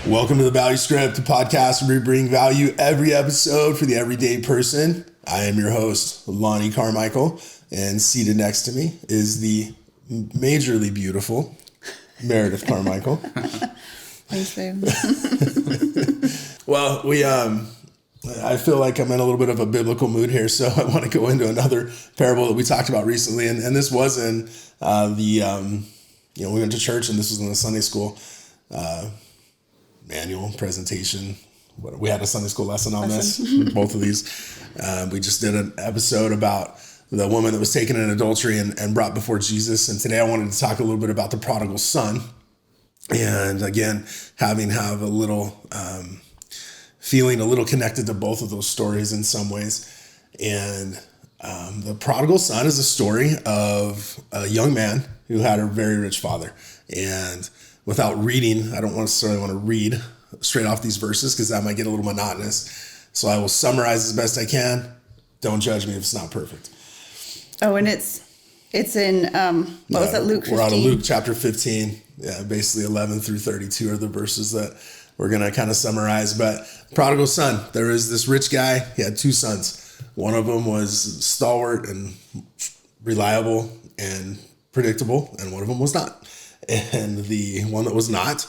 Welcome to the Value Script, a podcast where we bring value every episode for the everyday person. I am your host, Lonnie Carmichael, and seated next to me is the majorly beautiful Meredith Carmichael. Thanks, babe. Well, I feel like I'm in a little bit of a biblical mood here, so I want to go into another parable that we talked about recently, and this was in we went to church, and this was in the Sunday school manual presentation. We had a Sunday school lesson on this, both of these. We just did an episode about the woman that was taken in adultery and brought before Jesus. And today I wanted to talk a little bit about the prodigal son. And again, have a little feeling a little connected to both of those stories in some ways. And the prodigal son is a story of a young man who had a very rich father. And without reading, I don't necessarily want to read straight off these verses because that might get a little monotonous. So I will summarize as best I can. Don't judge me if it's not perfect. Oh, and it's in, what was that, Luke 15? We're out of Luke chapter 15. Yeah, basically 11 through 32 are the verses that we're going to kind of summarize. But prodigal son, there is this rich guy. He had two sons. One of them was stalwart and reliable and predictable, and one of them was not. And the one that was not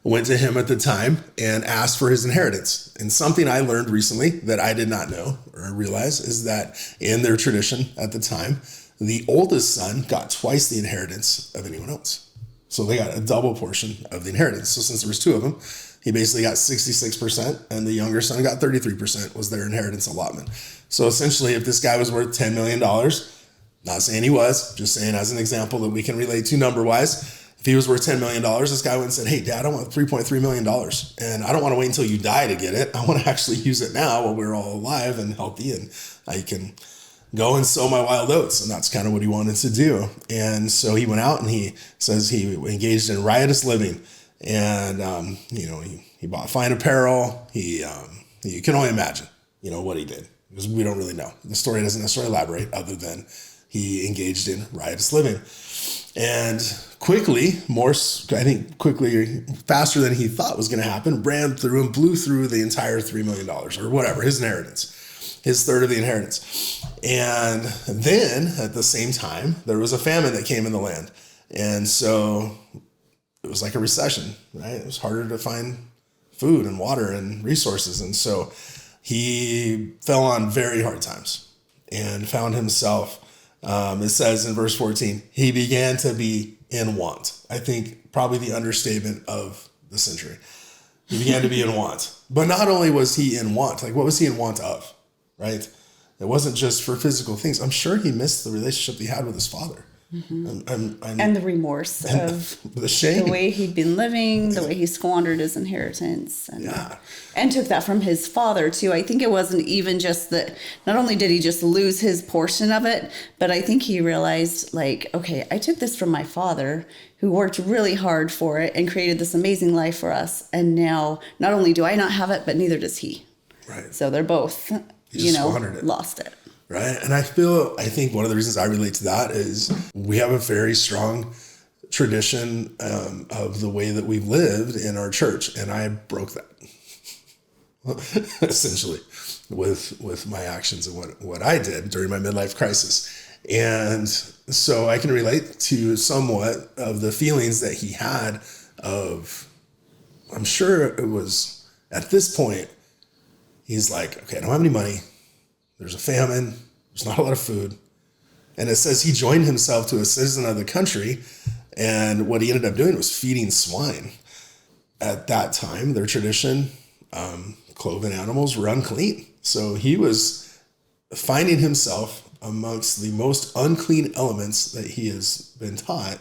went to him at the time and asked for his inheritance. And something I learned recently that I did not know or realize is that in their tradition at the time, the oldest son got twice the inheritance of anyone else. So they got a double portion of the inheritance. So since there was two of them, he basically got 66%, and the younger son got 33% was their inheritance allotment. So essentially, if this guy was worth $10 million, not saying he was, just saying as an example that we can relate to number-wise, if he was worth $10 million, this guy went and said, hey, Dad, I want $3.3 million. And I don't want to wait until you die to get it. I want to actually use it now while we're all alive and healthy, and I can go and sow my wild oats. And that's kind of what he wanted to do. And so he went out and he says he engaged in riotous living. And, he bought fine apparel. You can only imagine, what he did, because we don't really know. The story doesn't necessarily elaborate other than he engaged in riotous living. And quickly, faster than he thought was going to happen, ran through and blew through the entire $3 million or whatever, his inheritance, his third of the inheritance. And then at the same time, there was a famine that came in the land. And so it was like a recession, right? It was harder to find food and water and resources. And so he fell on very hard times and found himself, it says in verse 14, he began to be in want. I think probably the understatement of the century. He began to be in want. But not only was he in want, like what was he in want of, right? It wasn't just for physical things. I'm sure he missed the relationship he had with his father. Mm-hmm. And the remorse of the shame, the way he'd been living, the way he squandered his inheritance, and took that from his father too. I think it wasn't even just that. Not only did he just lose his portion of it, but I think he realized, like, okay, I took this from my father, who worked really hard for it and created this amazing life for us, and now not only do I not have it, but neither does he. Right. So they're both, lost it. Right. And I think one of the reasons I relate to that is we have a very strong tradition of the way that we've lived in our church. And I broke that essentially with my actions and what I did during my midlife crisis. And so I can relate to somewhat of the feelings that he had of, I'm sure it was at this point, he's like, okay, I don't have any money. There's a famine. There's not a lot of food. And it says he joined himself to a citizen of the country. And what he ended up doing was feeding swine. At that time, their tradition, cloven animals were unclean. So he was finding himself amongst the most unclean elements that he has been taught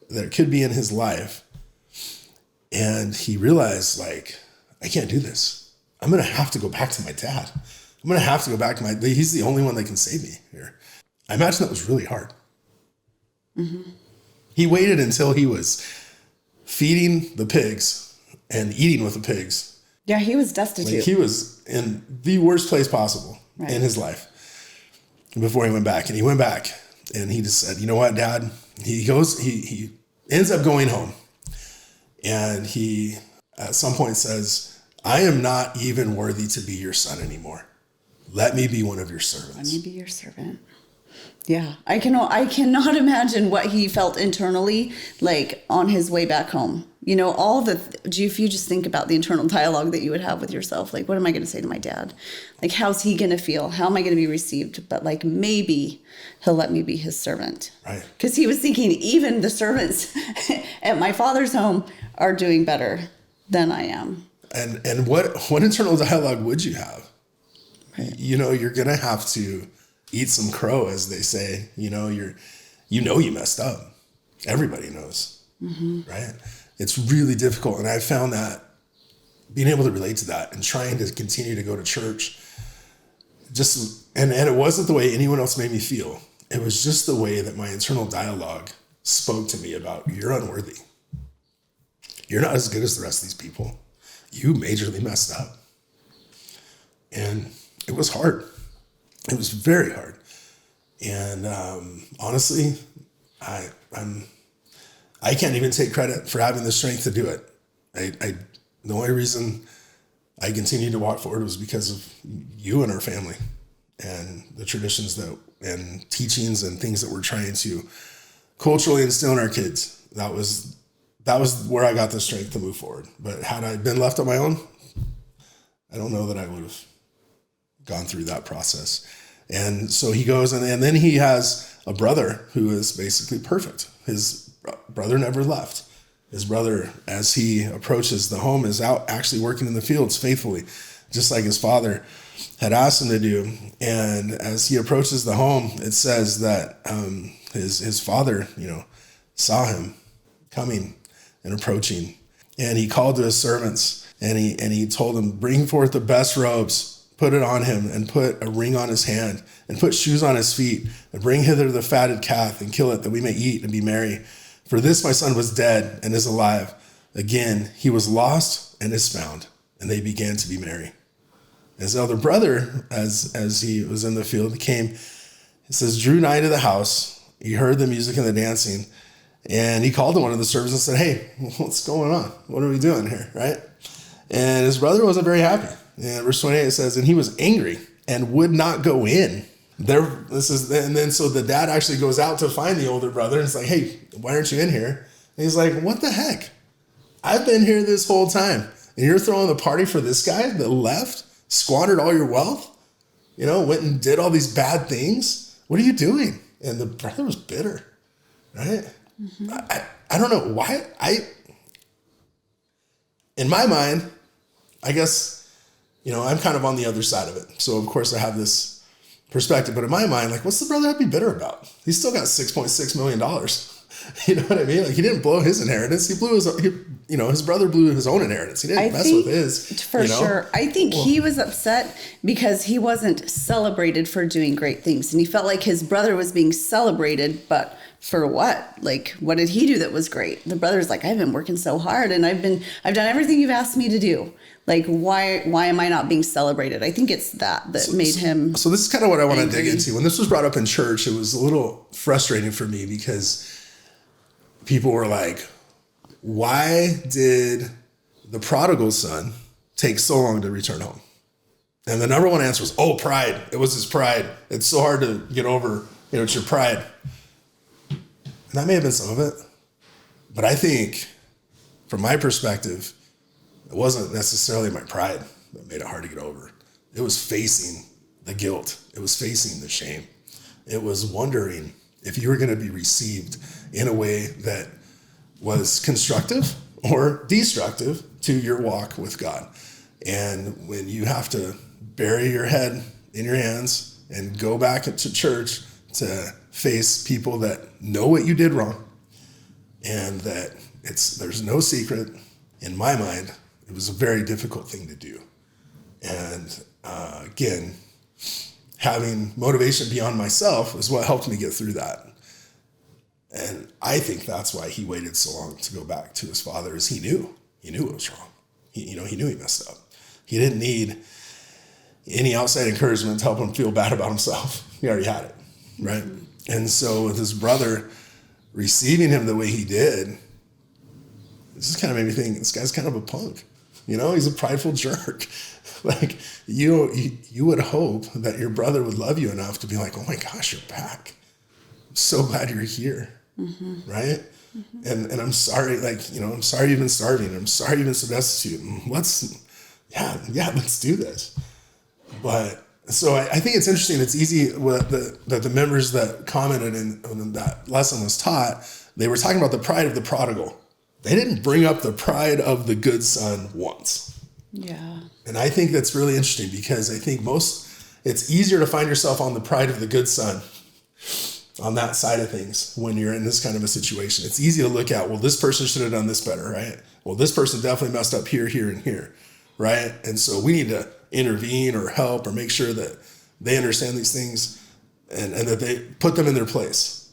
that could be in his life. And he realized, like, I can't do this. I'm going to have to go back to my dad. I'm going to have to go back to he's the only one that can save me here. I imagine that was really hard. Mm-hmm. He waited until he was feeding the pigs and eating with the pigs. Yeah, he was destitute. Like, he was in the worst place possible in his life before he went back. And he went back and he just said, you know what, Dad? He ends up going home. And he at some point says, I am not even worthy to be your son anymore. Let me be one of your servants. Let me be your servant. Yeah, I cannot imagine what he felt internally, like on his way back home. You know, if you just think about the internal dialogue that you would have with yourself, like, what am I going to say to my dad? Like, how's he going to feel? How am I going to be received? But like, maybe he'll let me be his servant. Right. Because he was thinking, even the servants at my father's home are doing better than I am. And what internal dialogue would you have? Right. You know, you're going to have to eat some crow, as they say. You know, you messed up. Everybody knows, right? It's really difficult. And I found that being able to relate to that and trying to continue to go to church, and it wasn't the way anyone else made me feel. It was just the way that my internal dialogue spoke to me about, you're unworthy. You're not as good as the rest of these people. You majorly messed up. And it was hard. It was very hard. And honestly, I can't even take credit for having the strength to do it. The only reason I continued to walk forward was because of you and our family and the traditions and teachings and things that we're trying to culturally instill in our kids. That was where I got the strength to move forward. But had I been left on my own, I don't know that I would have gone through that process. And so he goes, and then he has a brother who is basically perfect. His brother never left. His brother, as he approaches the home, is out actually working in the fields faithfully, just like his father had asked him to do. And as he approaches the home, it says that his father, saw him coming and approaching. And he called to his servants, and he told them, bring forth the best robes, put it on him, and put a ring on his hand, and put shoes on his feet, and bring hither the fatted calf, and kill it, that we may eat and be merry. For this my son was dead and is alive. Again, he was lost and is found. And they began to be merry. His elder brother, as he was in the field, he came, it says, drew nigh to the house. He heard the music and the dancing. And he called to one of the servants and said, hey, what's going on? What are we doing here, right? And his brother wasn't very happy. And verse 28 says, and he was angry and would not go in. So the dad actually goes out to find the older brother, and it's like, hey, why aren't you in here? And he's like, what the heck? I've been here this whole time, and you're throwing the party for this guy that left, squandered all your wealth, went and did all these bad things. What are you doing? And the brother was bitter, right? Mm-hmm. I don't know why. In my mind, I guess, I'm kind of on the other side of it. So of course I have this perspective, but in my mind, like, what's the brother have to be bitter about? He's still got $6.6 million. You know what I mean? Like, he didn't blow his inheritance. His brother blew his own inheritance. He didn't mess with his. For sure. I think he was upset because he wasn't celebrated for doing great things. And he felt like his brother was being celebrated, but for what? Like, what did he do that was great? The brother's like, I've been working so hard and I've done everything you've asked me to do. Like, why am I not being celebrated? I think it's that made him. So this is kind of what I want to dig into. When this was brought up in church, it was a little frustrating for me because people were like, why did the prodigal son take so long to return home? And the number one answer was, pride. It was his pride. It's so hard to get over. It's your pride. And that may have been some of it. But I think, from my perspective, it wasn't necessarily my pride that made it hard to get over. It was facing the guilt. It was facing the shame. It was wondering if you were going to be received in a way that was constructive or destructive to your walk with God. And when you have to bury your head in your hands and go back to church to face people that know what you did wrong, and that there's no secret, in my mind, it was a very difficult thing to do. And again, having motivation beyond myself is what helped me get through that. And I think that's why he waited so long to go back to his father, is he knew it was wrong. He knew he messed up. He didn't need any outside encouragement to help him feel bad about himself. He already had it, right? Mm-hmm. And so with his brother receiving him the way he did, this just kind of made me think, this guy's kind of a punk. He's a prideful jerk. Like you would hope that your brother would love you enough to be like, oh my gosh, you're back. I'm so glad you're here. Right? And I'm sorry, I'm sorry you've been starving. I'm sorry you've been so destitute. Let's do this. But so I think it's interesting. It's easy that the members that commented when that lesson was taught, they were talking about the pride of the prodigal. They didn't bring up the pride of the good son once. Yeah. And I think that's really interesting because I think it's easier to find yourself on the pride of the good son on that side of things when you're in this kind of a situation. It's easy to look at, well, this person should have done this better, right? Well, this person definitely messed up here, here, and here, right? And so we need to intervene or help or make sure that they understand these things and that they put them in their place.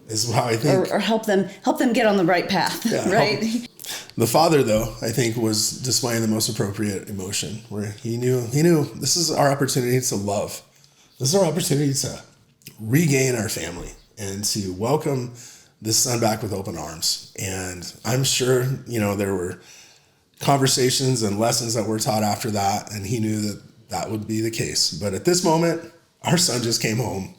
Is how I think. Or help them get on the right path, right? The father, though, I think was displaying the most appropriate emotion, where he knew this is our opportunity to love. This is our opportunity to regain our family and to welcome this son back with open arms. And I'm sure, there were conversations and lessons that were taught after that, and he knew that would be the case. But at this moment, our son just came home,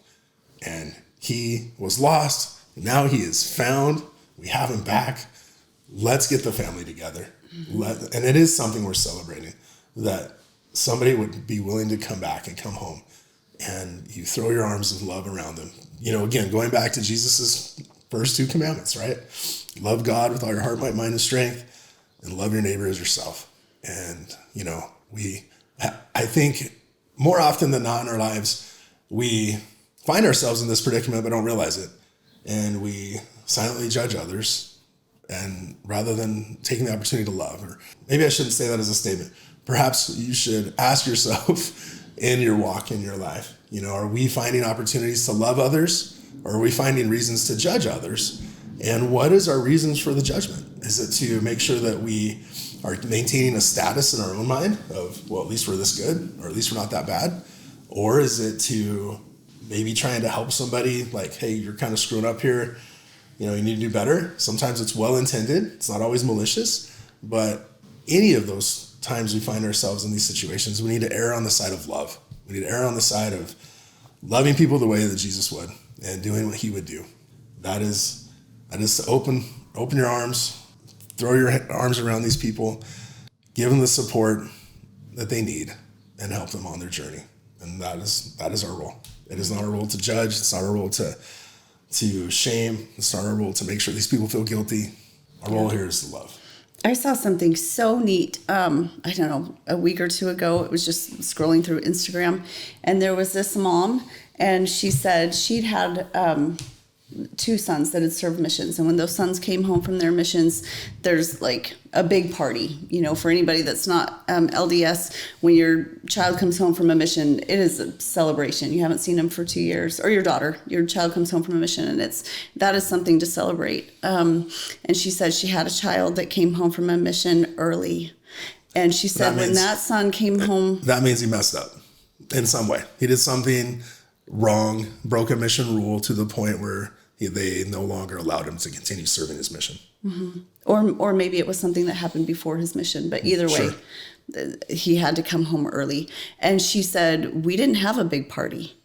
and he was lost. Now he is found. We have him back. Let's get the family together. And it is something we're celebrating, that somebody would be willing to come back and come home. And you throw your arms of love around them. Again, going back to Jesus's first 2 commandments, right? Love God with all your heart, might, mind, and strength, and love your neighbor as yourself. And, I think more often than not in our lives, we find ourselves in this predicament but don't realize it. And we silently judge others, and rather than taking the opportunity to love, or maybe I shouldn't say that as a statement. Perhaps you should ask yourself in your walk, in your life, are we finding opportunities to love others, or are we finding reasons to judge others? And what is our reasons for the judgment? Is it to make sure that we are maintaining a status in our own mind of, well, at least we're this good, or at least we're not that bad? Or is it to maybe trying to help somebody, like, hey, you're kind of screwing up here. You need to do better. Sometimes it's well-intended. It's not always malicious. But any of those times we find ourselves in these situations, we need to err on the side of love. We need to err on the side of loving people the way that Jesus would and doing what he would do. That is to open your arms, throw your arms around these people, give them the support that they need, and help them on their journey. And that is our role. It is not our role to judge. It's not our role to shame. It's not our role to make sure these people feel guilty. Our role here is to love. I saw something so neat, I don't know, a week or 2 ago. It was just scrolling through Instagram, and there was this mom, and she said she'd had 2 sons that had served missions. And when those sons came home from their missions, there's like a big party, for anybody that's not LDS. When your child comes home from a mission, it is a celebration. You haven't seen them for 2 years, or your child comes home from a mission, and that is something to celebrate. And she said she had a child that came home from a mission early. And she said when that son came home, that means he messed up in some way. He did something wrong, broke a mission rule to the point where they no longer allowed him to continue serving his mission. Mm-hmm. Or maybe it was something that happened before his mission, but either way, he had to come home early. And she said, we didn't have a big party.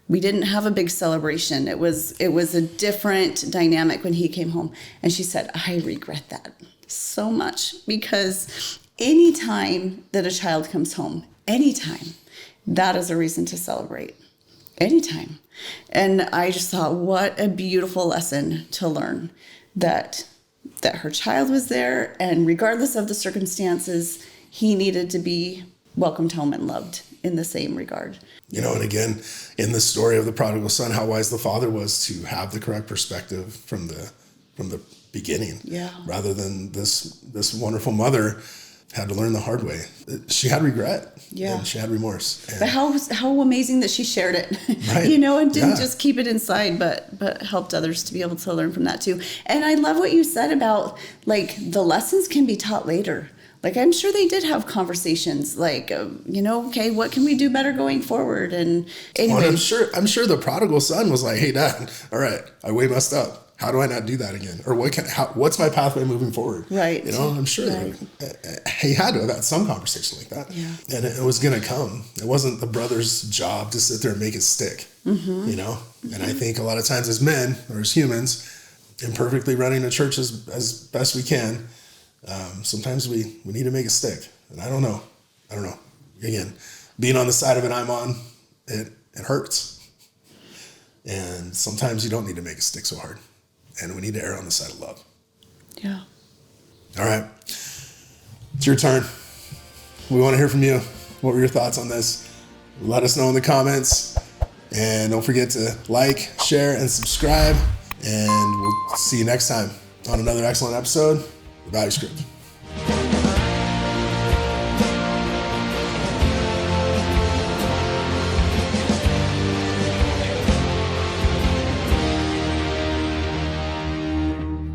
We didn't have a big celebration. It was a different dynamic when he came home. And she said, I regret that so much, because anytime that a child comes home, anytime, that is a reason to celebrate. Anytime. And I just thought, what a beautiful lesson to learn, that her child was there, and regardless of the circumstances, he needed to be welcomed home and loved in the same regard. And again, in the story of the prodigal son, how wise the father was to have the correct perspective from the beginning, rather than this wonderful mother had to learn the hard way. She had regret, and she had remorse. But how amazing that she shared it, right. And didn't just keep it inside, but helped others to be able to learn from that too. And I love what you said about, like, the lessons can be taught later. Like, I'm sure they did have conversations, like, okay, what can we do better going forward? And anyway, I'm sure the prodigal son was like, hey, Dad, all right, I way messed up. How do I not do that again? Or what's my pathway moving forward? Right. You know, I'm sure he had to have had some conversation like that. Yeah. And it was going to come. It wasn't the brother's job to sit there and make it stick, you know? And I think a lot of times as men or as humans, imperfectly running a church as best we can, sometimes we need to make it stick. And I don't know. Again, being on the side of it I'm on, it hurts. And sometimes you don't need to make it stick so hard. And we need to err on the side of love. Yeah. All right. It's your turn. We want to hear from you. What were your thoughts on this? Let us know in the comments. And don't forget to like, share, and subscribe. And we'll see you next time on another excellent episode of The Value Script.